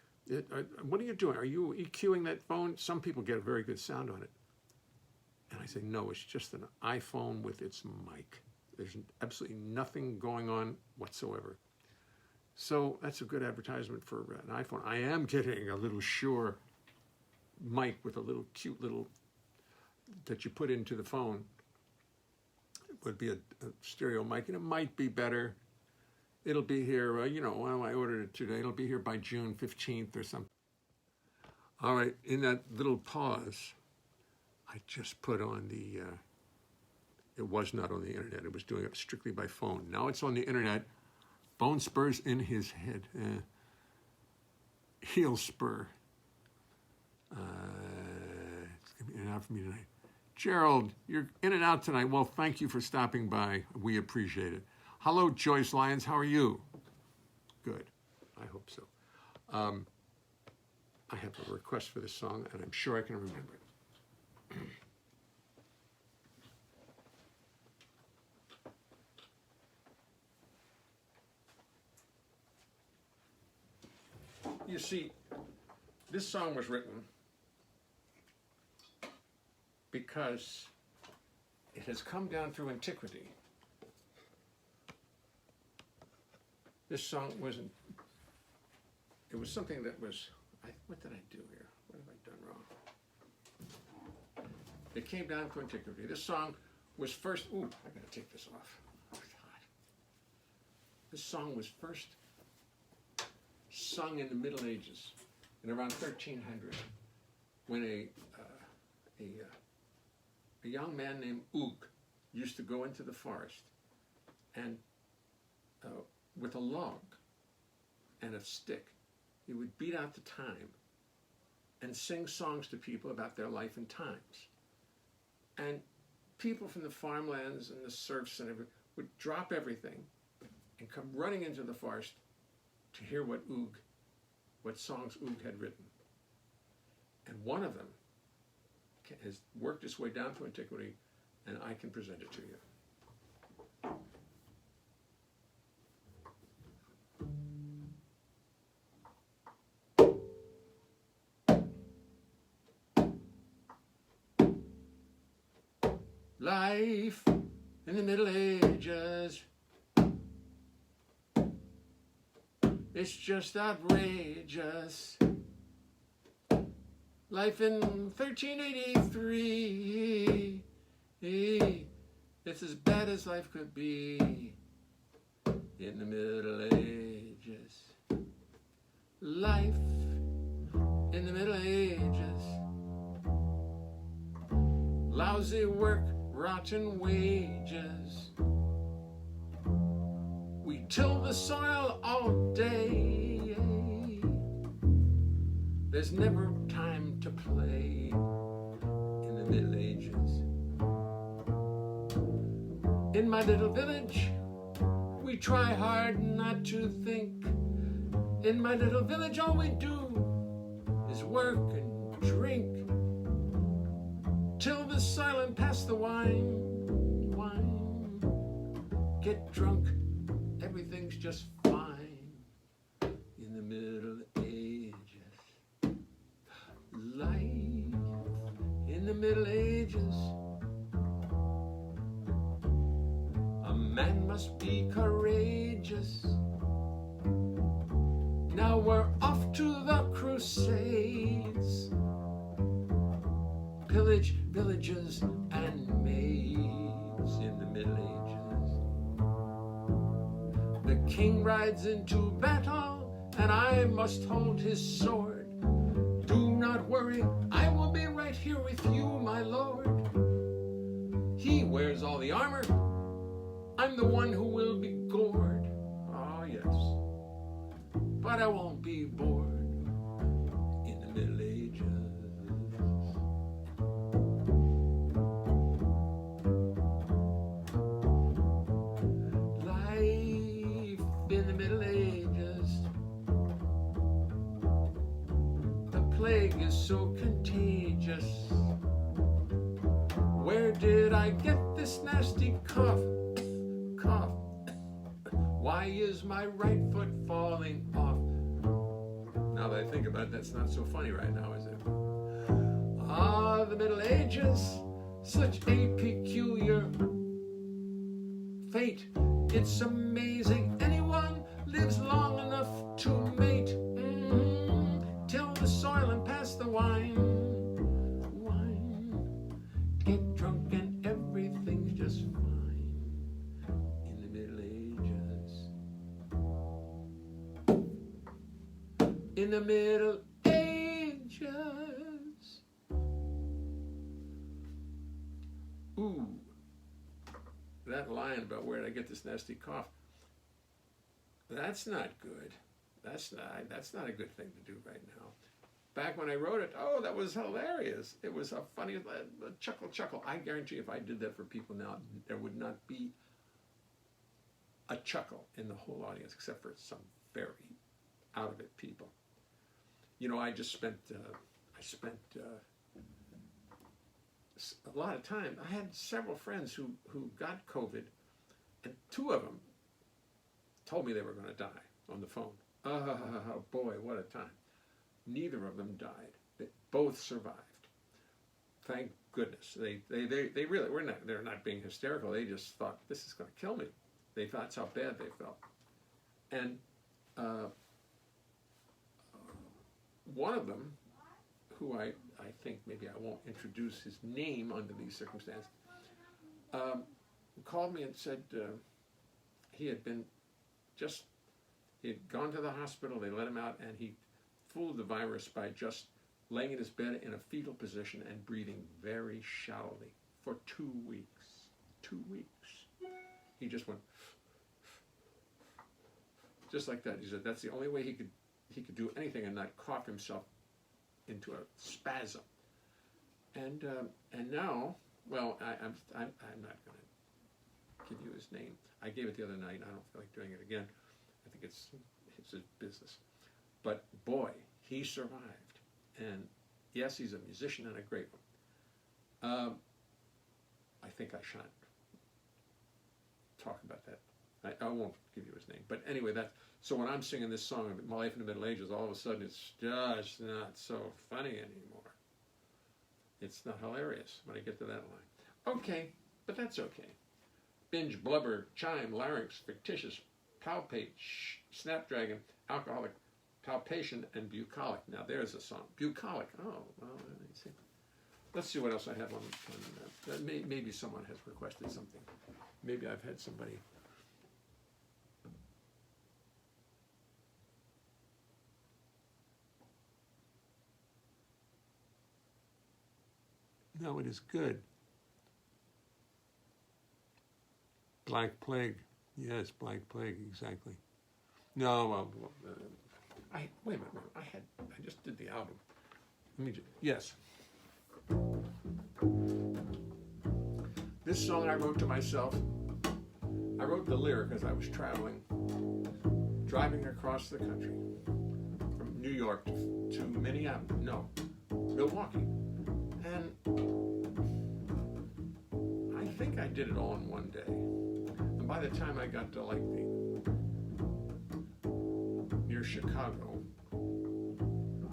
What are you doing? Are you EQing that phone? Some people get a very good sound on it. And I say, no, it's just an iPhone with its mic. There's absolutely nothing going on whatsoever. So that's a good advertisement for an iPhone. I am getting a little Shure mic with a little cute little that you put into the phone. It would be a stereo mic, and it might be better. It'll be here, well, I ordered it today. It'll be here by June 15th or something. All right, in that little pause, I just put on it was not on the internet. It was doing it strictly by phone. Now it's on the internet. Bone spurs in his head. Heel spur. It's going to be in and out for me tonight. Gerald, you're in and out tonight. Well, thank you for stopping by. We appreciate it. Hello, Joyce Lyons. How are you? Good. I hope so. I have a request for this song, and I'm sure I can remember it. You see, this song was written because it has come down through antiquity. This song wasn't, it was something that was, what did I do here? What have I done wrong? It came down through antiquity. This song was first, I gotta take this off. Oh, God. This song was first sung in the Middle Ages, in around 1300, when a young man named Oog used to go into the forest and with a log and a stick, he would beat out the time and sing songs to people about their life and times. And people from the farmlands and the serfs and everything would drop everything and come running into the forest to hear what songs Oog had written. And one of them has worked its way down to antiquity, and I can present it to you. Life in the Middle Ages, it's just outrageous. Life in 1383, it's as bad as life could be in the Middle Ages. Life in the Middle Ages, lousy work, rotten wages. We till the soil all day. There's never time to play in the Middle Ages. In my little village, we try hard not to think. In my little village, all we do is work and drink till the silent pass the wine. Get drunk, everything's just fine in the Middle Ages. Life in the Middle Ages, a man must be courageous. Now we're off to the Crusades, pillage villages and maids in the Middle Ages. The king rides into battle, and I must hold his sword. Do not worry, I will be right here with you, my lord. He wears all the armor, I'm the one who will be gored. Ah, yes. but I won't be bored in the Middle Ages. Life in the Middle Ages. The plague is so contagious. Where did I get this nasty cough? Cough. Why is my right foot falling off? Now that I think about it, that's not so funny right now, is it? Ah, the Middle Ages, such a peculiar fate. It's amazing anyone lives long enough to mate. Till the soil and pass the wine. Get drunk and everything's just fine in the Middle Ages. In the Middle Ages. Ooh, that line about where did I get this nasty cough? That's not good. That's not a good thing to do right now. Back when I wrote it, oh, that was hilarious. It was a funny chuckle. I guarantee if I did that for people now, there would not be a chuckle in the whole audience, except for some very out of it people. You know, I spent a lot of time. I had several friends who got COVID, and two of them told me they were going to die on the phone. Oh boy, what a time. Neither of them died. They both survived. Thank goodness. They really were not. They're not being hysterical. They just thought this is going to kill me. That's how bad they felt. And one of them, who I think maybe I won't introduce his name under these circumstances, called me and said he had gone to the hospital. They let him out, and he fooled the virus by just laying in his bed in a fetal position and breathing very shallowly for 2 weeks. 2 weeks. He just went just like that. He said that's the only way he could do anything and not cough himself into a spasm. And now, well, I'm not going to give you his name. I gave it the other night. I don't feel like doing it again. I think it's his business. But boy, he survived. And yes, he's a musician and a great one. I think I shan't talk about that. I won't give you his name. But anyway, so when I'm singing this song, My Life in the Middle Ages, all of a sudden it's just not so funny anymore. It's not hilarious when I get to that line. Okay, but that's okay. Binge, blubber, chime, larynx, fictitious, palpate, snapdragon, alcoholic, palpation, and bucolic. Now there's a song. Bucolic. Oh, well, let me see. Let's see what else I have on maybe someone has requested something. Maybe I've had somebody. No, it is good. Black Plague. Yes, Black Plague, exactly. No, wait a minute. I just did the album. Yes. This song I wrote to myself. I wrote the lyric as I was driving across the country from New York to Milwaukee. And I think I did it all in one day. And by the time I got to near Chicago,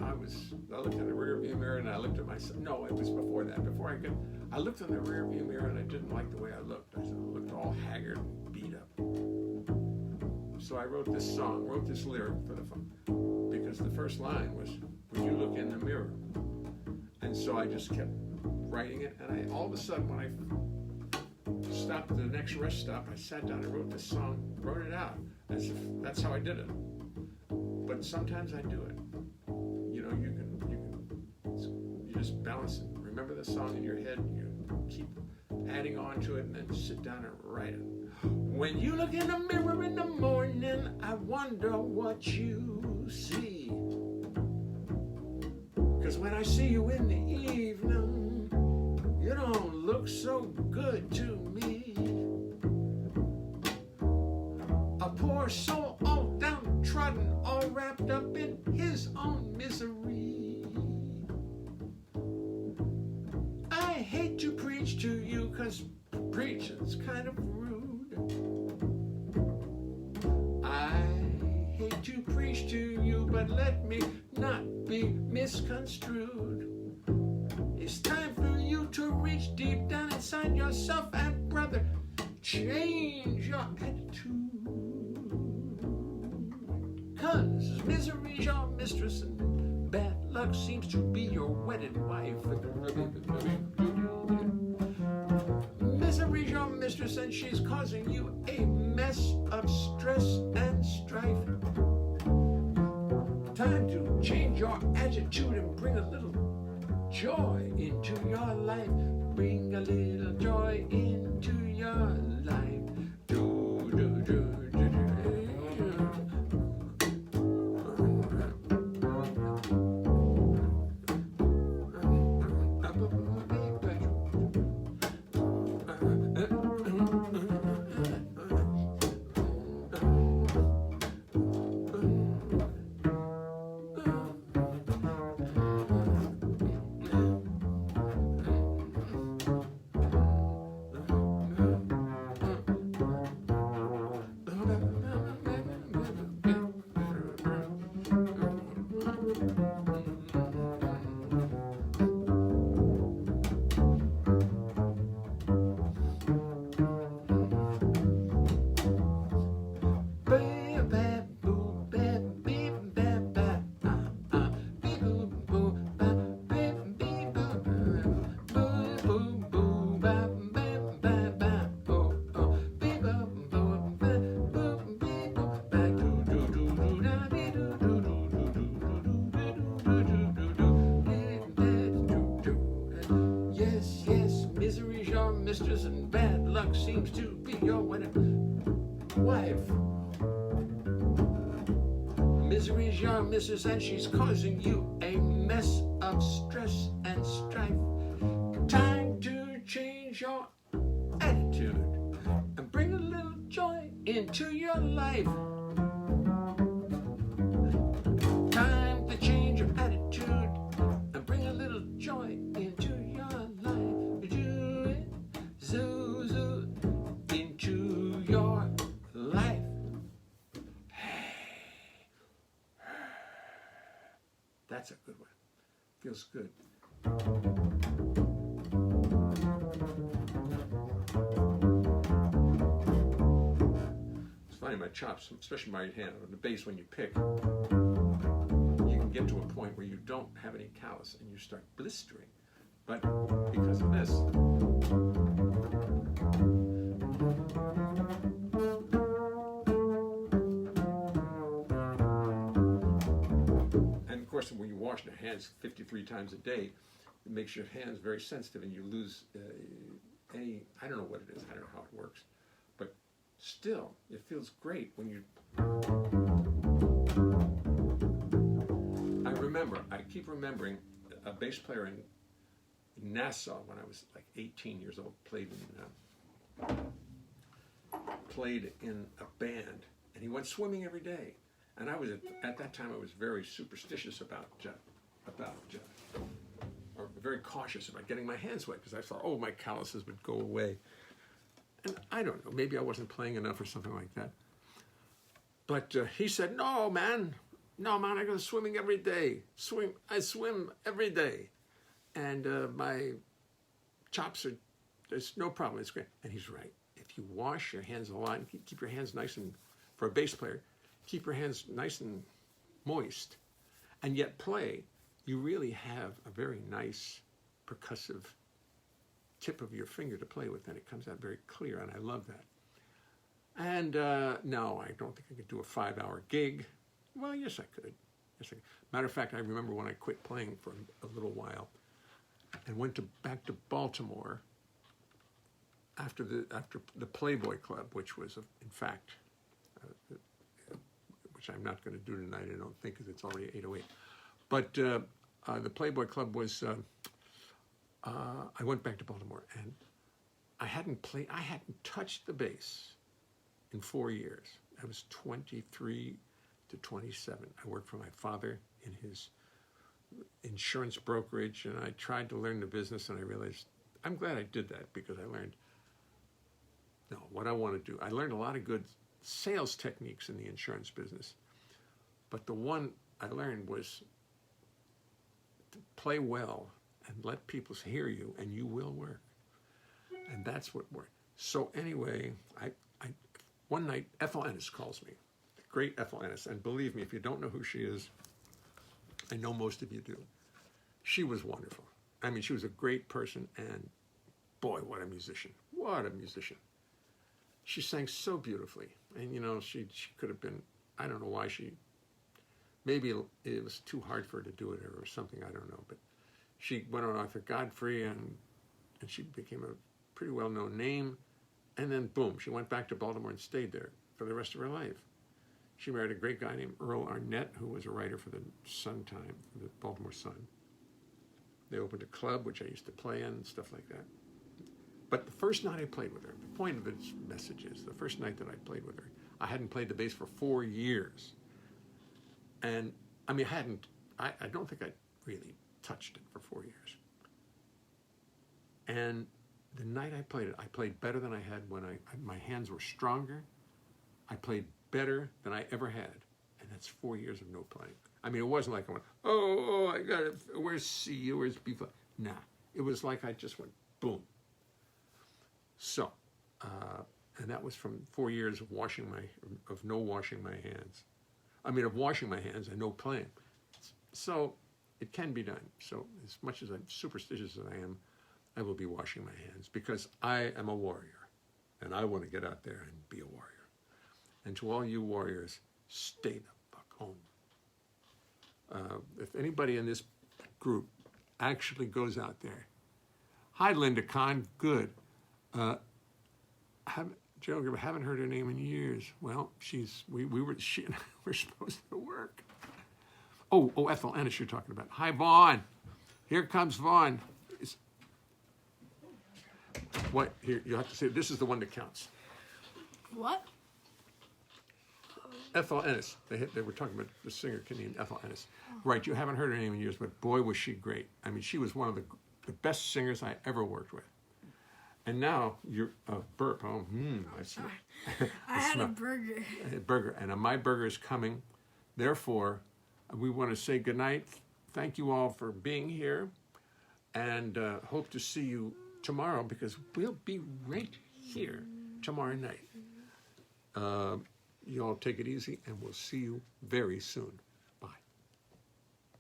I looked in the rear view mirror and I looked at myself. No, it was before that. I looked in the rear view mirror and I didn't like the way I looked. I looked all haggard and beat up. So I wrote this lyric for the phone, because the first line was, "When you look in the mirror." And so I just kept writing it, and all of a sudden when I stopped at the next rest stop, I sat down and wrote this song, wrote it out, as if that's how I did it. But sometimes I do it. You know, you just balance it. Remember the song in your head, you keep adding on to it, and then sit down and write it. When you look in the mirror in the morning, I wonder what you see. 'Cause when I see you in the evening, you don't look so good to me. A poor soul all downtrodden, all wrapped up in his own misery. I hate to preach to you, 'cause preaching's kind of rude. I hate to preach to you, but let me not be misconstrued. It's time for you to reach deep down inside yourself and, brother, change your attitude. 'Cause misery's your mistress and bad luck seems to be your wedded wife. Misery's your mistress and she's causing you a mess of stress and strife. Time to change your attitude and bring a little joy into your life. Bring a little joy into your life. Do, do, do, do, do. Mistress and bad luck seems to be your wedded wife. Misery's your missus and she's causing you a mess of stress and strife. Time to change your attitude and bring a little joy into your life. Time to change your attitude and bring a little joy into your life. Zoo, zoo, into your life. That's a good one. Feels good. It's funny, my chops, especially my right hand, on the bass when you pick, you can get to a point where you don't have any callus and you start blistering. But because of this, and of course when you wash your hands 53 times a day, it makes your hands very sensitive and you lose any, I don't know what it is, I don't know how it works, but still it feels great when you, I keep remembering a bass player in Nassau when I was like 18 years old, played in a band, and he went swimming every day. And I was at that time I was very superstitious about or very cautious about getting my hands wet because I thought, oh, my calluses would go away. And I don't know, maybe I wasn't playing enough or something like that. But he said, no, man, I go swimming every day. I swim every day. And my chops are, there's no problem, it's great. And he's right. If you wash your hands a lot, and keep your hands nice and, for a bass player, keep your hands nice and moist, and yet play, you really have a very nice percussive tip of your finger to play with, and it comes out very clear, and I love that. And no, I don't think I could do a 5-hour gig. Well, yes, I could. Matter of fact, I remember when I quit playing for a little while and went back to Baltimore after the Playboy Club, which was in fact, which I'm not going to do tonight. I don't think, because it's already 8:08. But the Playboy Club was. I went back to Baltimore, and I hadn't touched the bass in 4 years. I was 23 to 27. I worked for my father in his insurance brokerage, and I tried to learn the business, and I realized I'm glad I did that, because I learned what I want to do. I learned a lot of good sales techniques in the insurance business, but the one I learned was to play well and let people hear you, and you will work. And that's what worked. So anyway, I one night, Ethel Ennis calls me, the great Ethel Ennis, and believe me, if you don't know who she is, I know most of you do. She was wonderful. I mean, she was a great person, and boy, what a musician. What a musician. She sang so beautifully, and she could have been, I don't know why maybe it was too hard for her to do it or something, I don't know, but she went on Arthur Godfrey, and she became a pretty well-known name, and then boom, she went back to Baltimore and stayed there for the rest of her life. She married a great guy named Earl Arnett, who was a writer for the the Baltimore Sun. They opened a club, which I used to play in, and stuff like that. But the first night I played with her, the point of this message is, the first night that I played with her, I hadn't played the bass for 4 years. And, I mean, I don't think I really touched it for 4 years. And the night I played it, I played better than I had when my hands were stronger. I played better than I ever had. And that's 4 years of no playing. I mean, it wasn't like I went, I got it, where's C, where's B flat? Nah, it was like I just went boom. So, and that was from 4 years of no washing my hands. I mean, of washing my hands and no playing. So it can be done. So as much as I'm superstitious as I am, I will be washing my hands, because I am a warrior, and I want to get out there and be a warrior. And to all you warriors, stay the fuck home. If anybody in this group actually goes out there, hi, Linda Kahn, good. Joe, haven't heard her name in years. Well, we're supposed to work. Oh, Ethel Ennis you're talking about. Hi, Vaughn. Here comes Vaughn. What? Here, you have to say, this is the one that counts. What? Ethel Ennis. They were talking about the singer named Ethel Ennis. Right, you haven't heard her name in years, but boy, was she great. I mean, she was one of the best singers I ever worked with. And now you're a burp. Oh, I smell. I had a burger. A burger, and my burger is coming. Therefore, we want to say goodnight. Thank you all for being here, and hope to see you tomorrow, because we'll be right here tomorrow night. You all take it easy, and we'll see you very soon.